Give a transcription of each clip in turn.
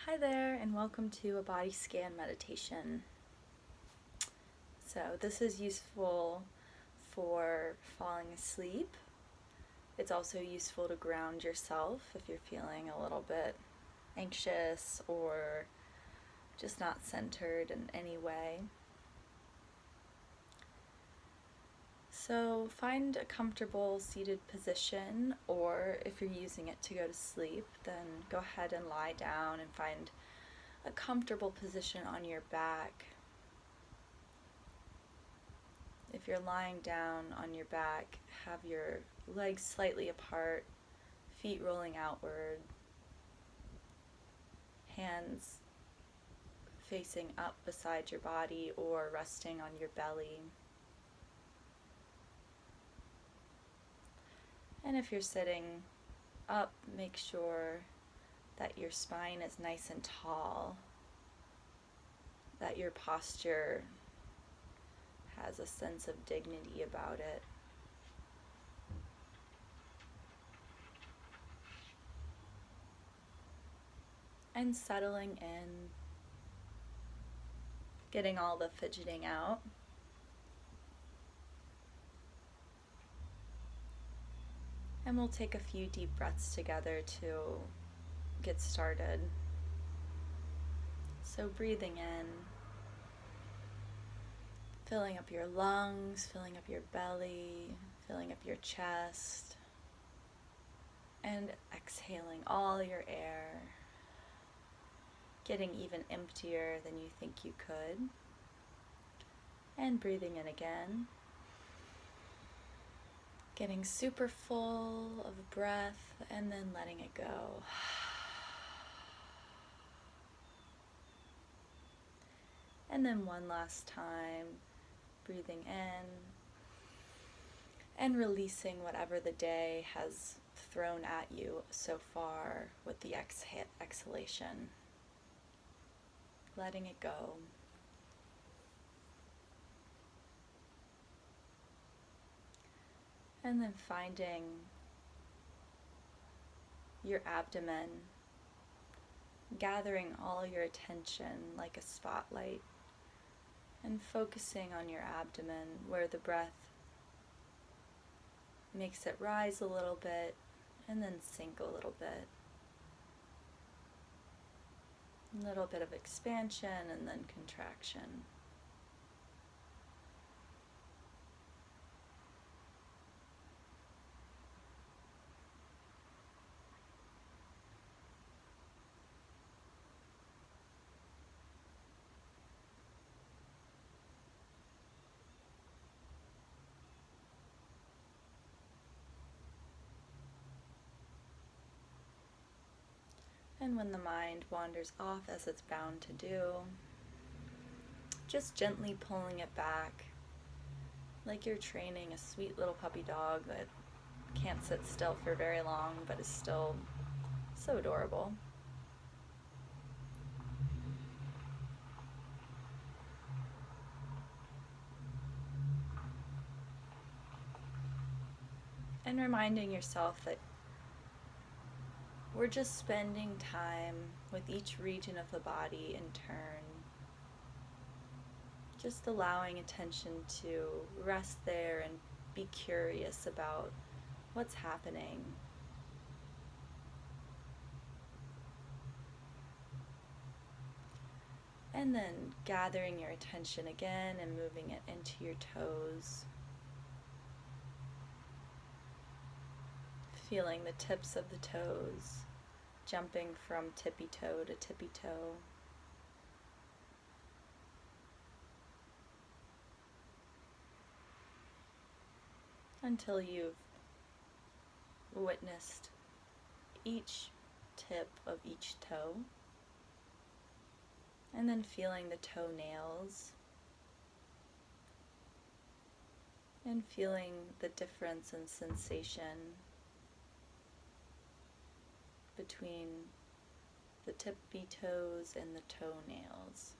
Hi there, and welcome to a body scan meditation. So, this is useful for falling asleep. It's also useful to ground yourself if you're feeling a little bit anxious or just not centered in any way. So, find a comfortable seated position, or if you're using it to go to sleep, then go ahead and lie down and find a comfortable position on your back. If you're lying down on your back, have your legs slightly apart, feet rolling outward, hands facing up beside your body or resting on your belly. And if you're sitting up, make sure that your spine is nice and tall, that your posture has a sense of dignity about it. And settling in, getting all the fidgeting out. And we'll take a few deep breaths together to get started. So breathing in, filling up your lungs, filling up your belly, filling up your chest, and exhaling all your air, getting even emptier than you think you could, and breathing in again, getting super full of breath, and then letting it go. And then one last time, breathing in and releasing whatever the day has thrown at you so far with the exhalation. Letting it go. And then finding your abdomen, gathering all your attention like a spotlight, and focusing on your abdomen where the breath makes it rise a little bit and then sink a little bit. A little bit of expansion and then contraction. And when the mind wanders off, as it's bound to do, just gently pulling it back, like you're training a sweet little puppy dog that can't sit still for very long but is still so adorable. And reminding yourself that we're just spending time with each region of the body in turn, just allowing attention to rest there and be curious about what's happening. And then gathering your attention again and moving it into your toes. Feeling the tips of the toes, jumping from tippy toe to tippy toe. Until you've witnessed each tip of each toe. And then feeling the toenails. And feeling the difference in sensation between the tippy toes and the toenails.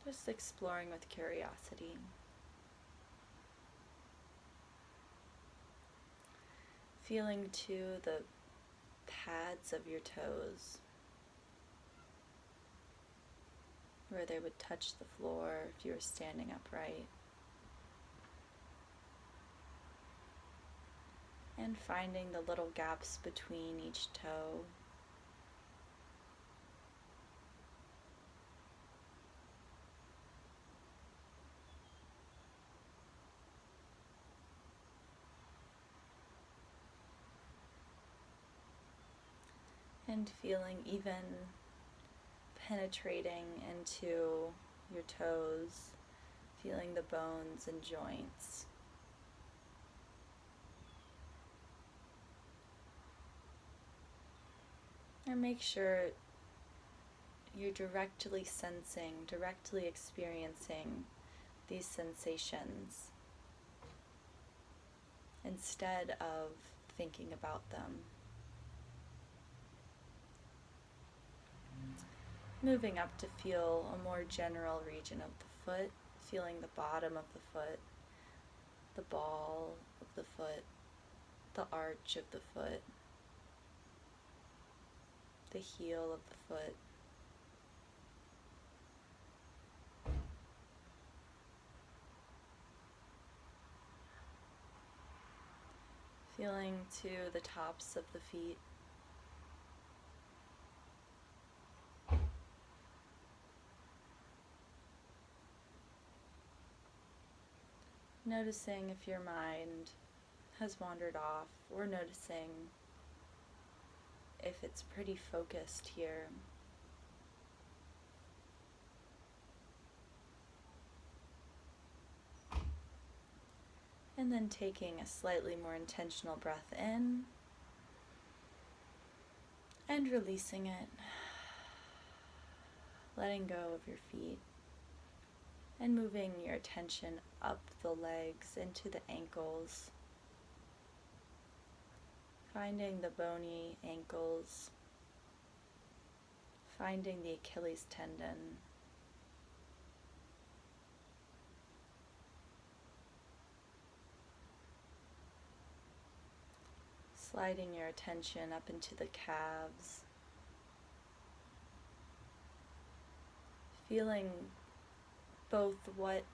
Just exploring with curiosity. Feeling too the pads of your toes, where they would touch the floor if you were standing upright. And finding the little gaps between each toe. And feeling even penetrating into your toes, feeling the bones and joints. And make sure you're directly sensing, directly experiencing these sensations instead of thinking about them. Moving up to feel a more general region of the foot, feeling the bottom of the foot, the ball of the foot, the arch of the foot, the heel of the foot. Feeling to the tops of the feet. Noticing if your mind has wandered off, or noticing if it's pretty focused here. And then taking a slightly more intentional breath in and releasing it, letting go of your feet and moving your attention up the legs into the ankles, finding the bony ankles, finding the Achilles tendon, sliding your attention up into the calves, feeling both what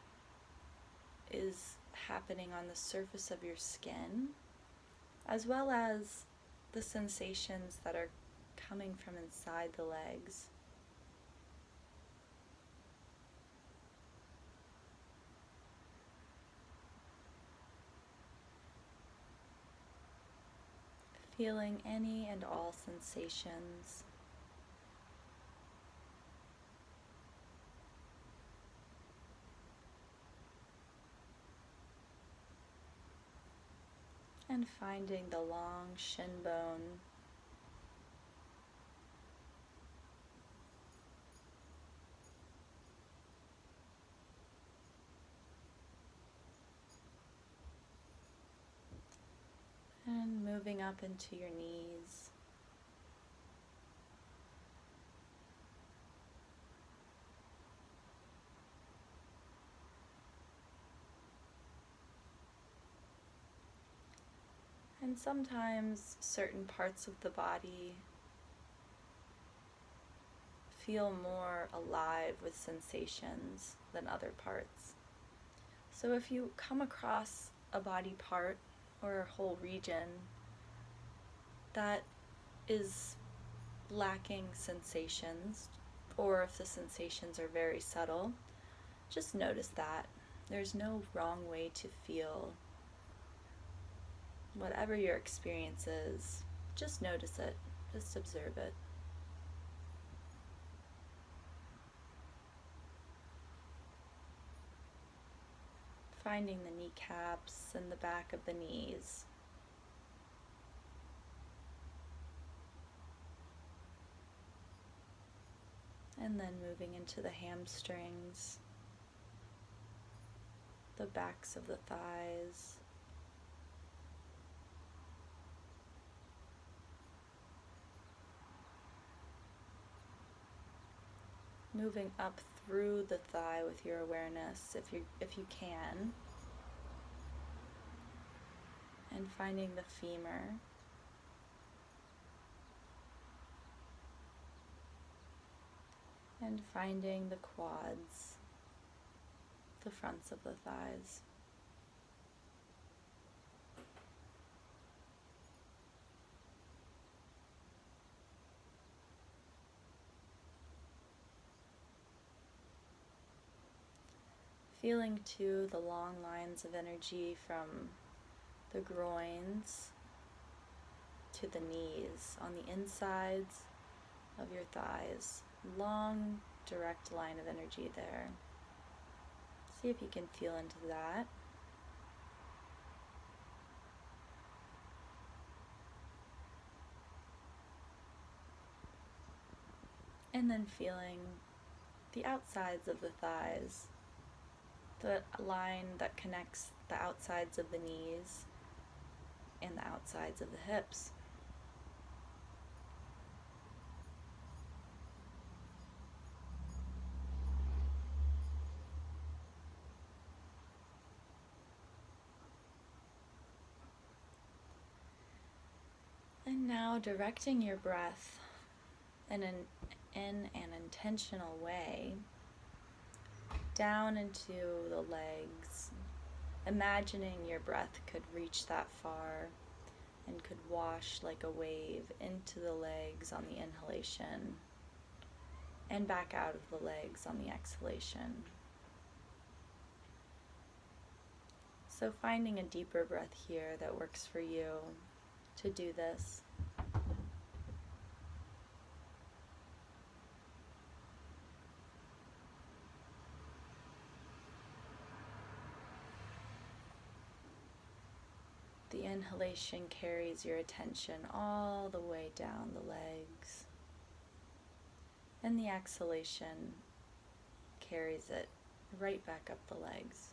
is happening on the surface of your skin, as well as the sensations that are coming from inside the legs. Feeling any and all sensations. And finding the long shin bone, and moving up into your knees. And sometimes certain parts of the body feel more alive with sensations than other parts. So if you come across a body part or a whole region that is lacking sensations, or if the sensations are very subtle, just notice that. There's no wrong way to feel. Whatever your experience is, just notice it, just observe it. Finding the kneecaps and the back of the knees. And then moving into the hamstrings, the backs of the thighs, moving up through the thigh with your awareness if you can, and finding the femur. And finding the quads, the fronts of the thighs. Feeling too the long lines of energy from the groins to the knees on the insides of your thighs. Long, direct line of energy there. See if you can feel into that. And then feeling the outsides of the thighs, the line that connects the outsides of the knees and the outsides of the hips. And now directing your breath in an intentional way down into the legs, imagining your breath could reach that far and could wash like a wave into the legs on the inhalation and back out of the legs on the exhalation. So finding a deeper breath here that works for you to do this. The inhalation carries your attention all the way down the legs, and the exhalation carries it right back up the legs.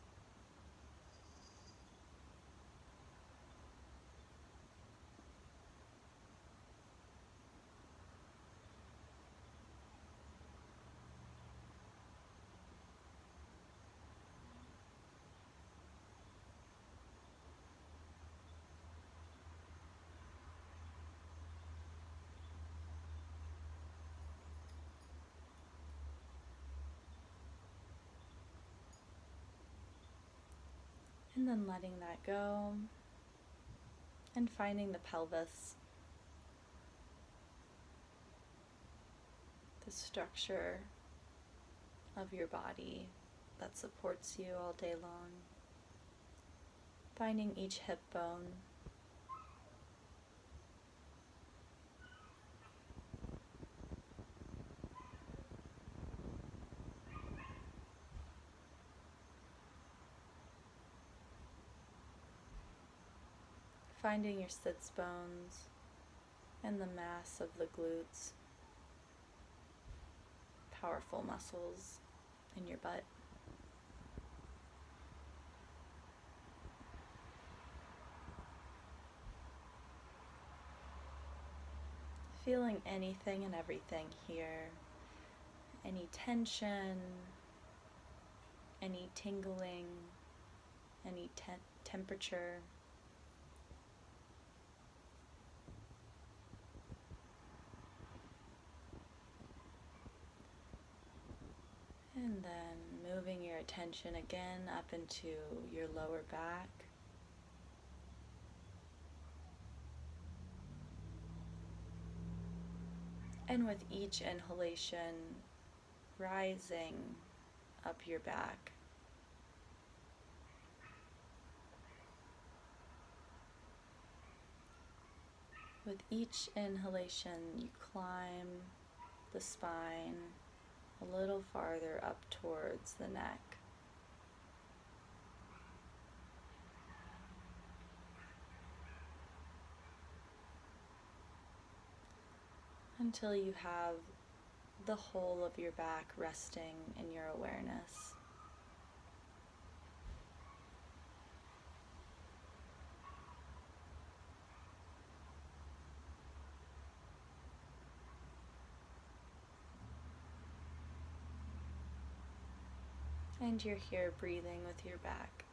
And then letting that go and finding the pelvis, the structure of your body that supports you all day long. Finding each hip bone. Finding your sits bones and the mass of the glutes, powerful muscles in your butt. Feeling anything and everything here, any tension, any tingling, any temperature. And then moving your attention again up into your lower back. And with each inhalation, rising up your back. With each inhalation, you climb the spine a little farther up towards the neck. Until you have the whole of your back resting in your awareness. And you're here breathing with your back.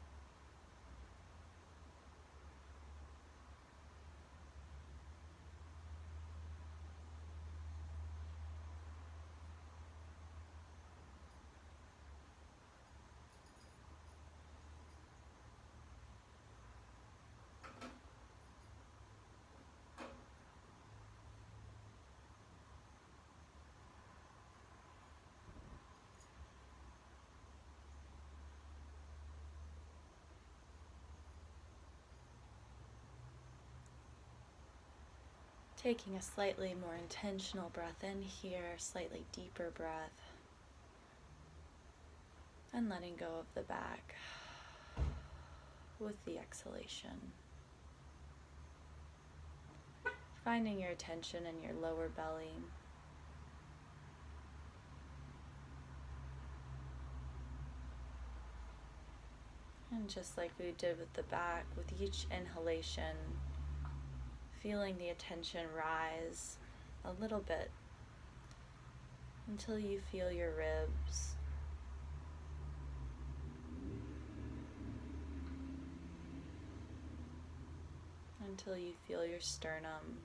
Taking a slightly more intentional breath in here, slightly deeper breath, and letting go of the back with the exhalation. Finding your attention in your lower belly. And just like we did with the back, with each inhalation, feeling the attention rise a little bit until you feel your ribs. Until you feel your sternum.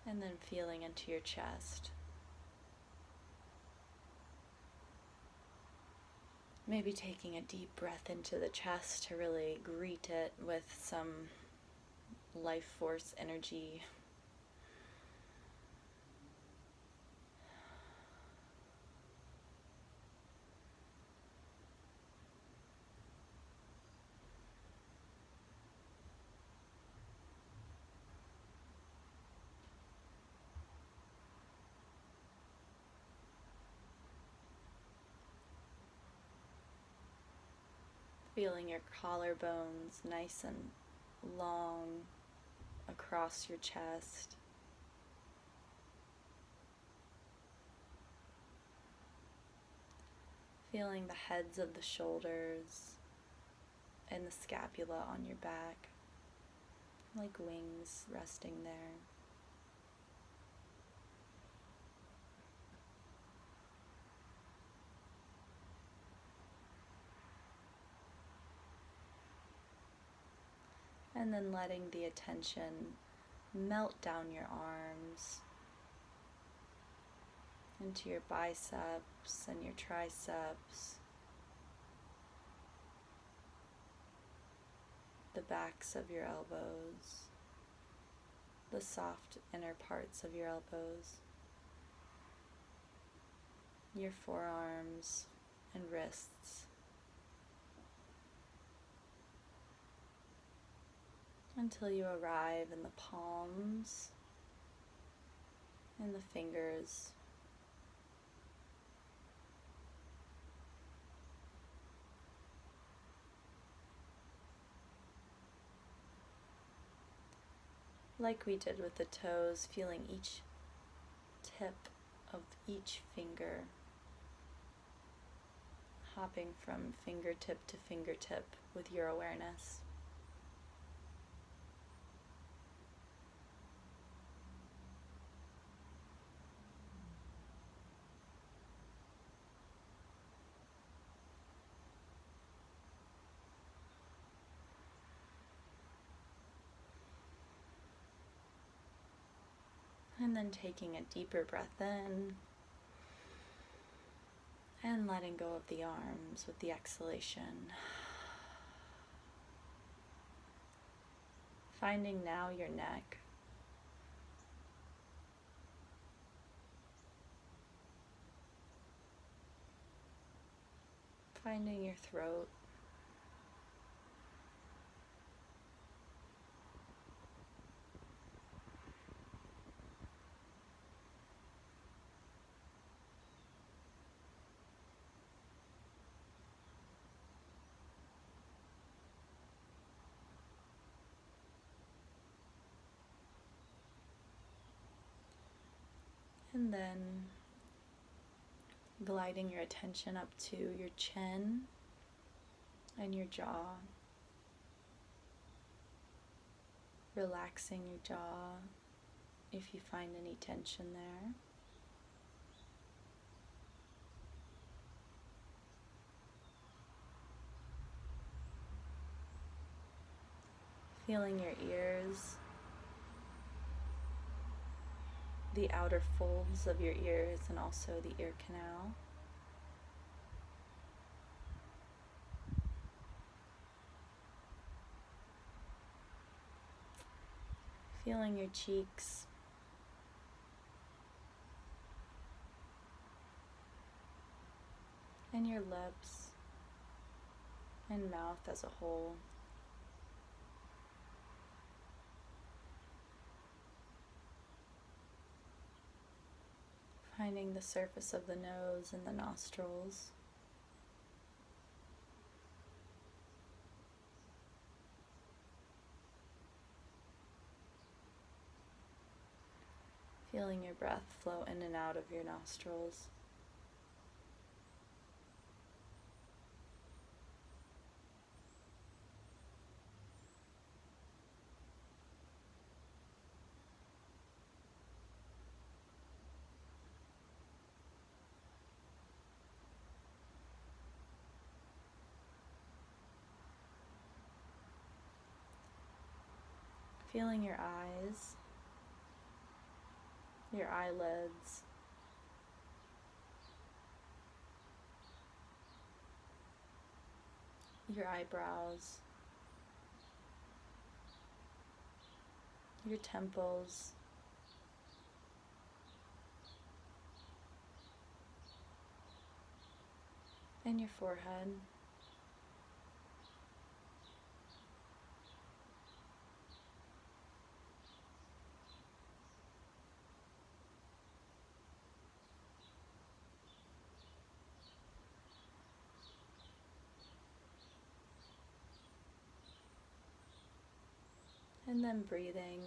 And then feeling into your chest. Maybe taking a deep breath into the chest to really greet it with some life force energy. Feeling your collarbones nice and long across your chest. Feeling the heads of the shoulders and the scapula on your back, like wings resting there. And then letting the attention melt down your arms into your biceps and your triceps, the backs of your elbows, the soft inner parts of your elbows, your forearms and wrists, until you arrive in the palms and the fingers. Like we did with the toes, feeling each tip of each finger, hopping from fingertip to fingertip with your awareness. And then taking a deeper breath in and letting go of the arms with the exhalation. Finding now your neck. Finding your throat. And then gliding your attention up to your chin and your jaw. Relaxing your jaw if you find any tension there. Feeling your ears, the outer folds of your ears, and also the ear canal. Feeling your cheeks, and your lips and mouth as a whole. Finding the surface of the nose and the nostrils. Feeling your breath flow in and out of your nostrils. Feeling your eyes, your eyelids, your eyebrows, your temples, and your forehead. And then breathing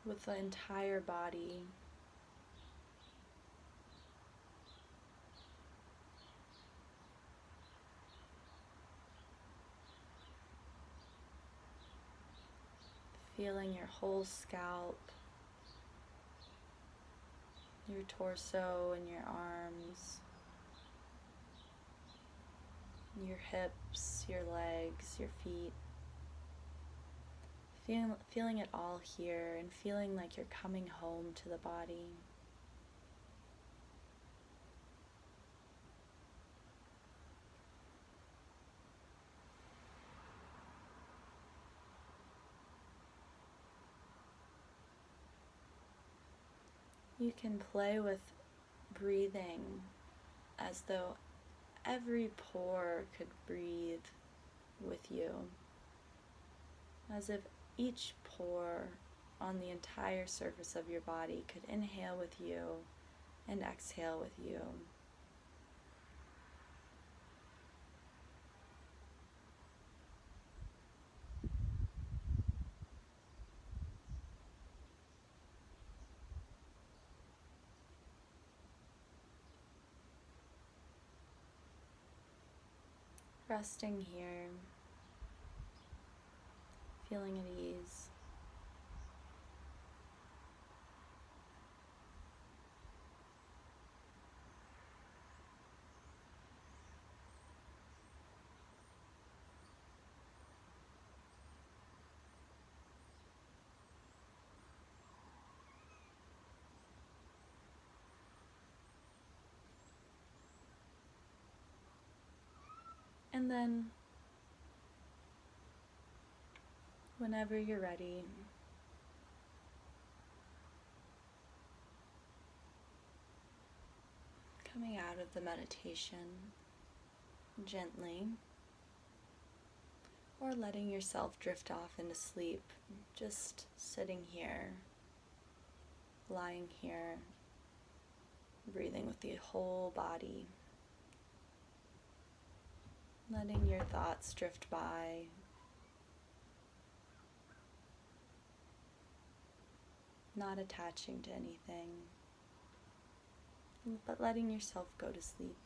with the entire body. Feeling your whole scalp, your torso and your arms, your hips, your legs, your feet. Feeling it all here and feeling like you're coming home to the body. You can play with breathing as though every pore could breathe with you, as if each pore on the entire surface of your body could inhale with you and exhale with you. Resting here, feeling at ease. And then, whenever you're ready, coming out of the meditation gently, or letting yourself drift off into sleep, just sitting here, lying here, breathing with the whole body, letting your thoughts drift by, not attaching to anything, but letting yourself go to sleep.